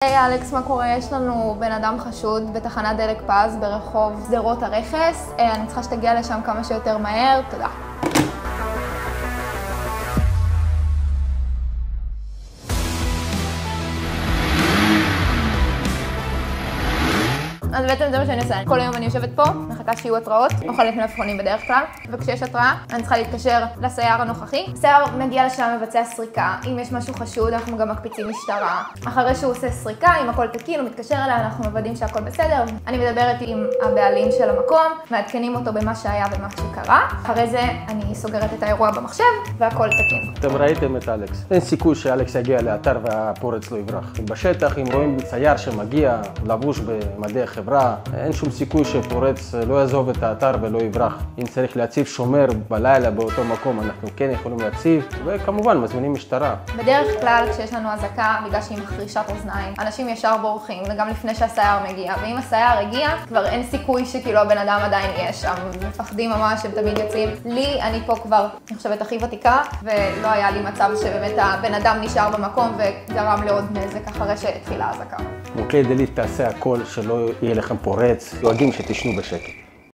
היי אלכס, מה קורה? יש לנו בן אדם חשוד בתחנת דלק פז ברחוב שדרות הרכס. אני צריכה שתגיע לשם כמה שיותר מהר. תודה. אז בעצם זה מה שאני עושה. כל היום אני יושבת פה, מחכה שיהיו התראות, אוכלת מלפפונים בדרך כלל, וכשיש התראה, אני צריכה להתקשר לסייר הנוכחי. סייר מגיע לשם מבצע סריקה. אם יש משהו חשוד, אנחנו גם מקפיצים משטרה. אחרי שהוא עושה סריקה, אם הכל תקין, הוא מתקשר אליי, אנחנו מוודאים שהכל בסדר. אני מדברת עם הבעלים של המקום, מעדכנים אותו במה שהיה ומה שקרה. אחרי זה אני סוגרת את האירוע במחשב, והכל תקין. אתם ראיתם את אלכס. אין סיכוי שאלכס יגיע לאתר והפורץ לא יברח. בשטח, אם רואים סייר שמגיע לבוש במדי חברה, אין שום סיכוי שפורץ לא יעזוב את האתר ולא יברח. אם צריך להציב שומר בלילה באותו מקום, אנחנו כן יכולים להציב, וכמובן מזמינים משטרה. בדרך כלל כשיש לנו אזעקה, בגלל שהיא מחרישת אוזניים, אנשים ישר בורחים, וגם לפני שהסייר מגיע. ואם הסייר הגיע, כבר אין סיכוי שכאילו הבן אדם עדיין יהיה שם. מפחדים ממש, הם תמיד יוצאים. אני פה כבר, אני חושבת, הכי ותיקה, ולא היה לי מצב שבאמת הבן אדם נשאר במקום וגרם לעוד נזק אחרי שהתחילה האזעקה. מוקד עילית תעשה הכל שלא יהיה לכם פורץ, דואגים שתישנו בשקט.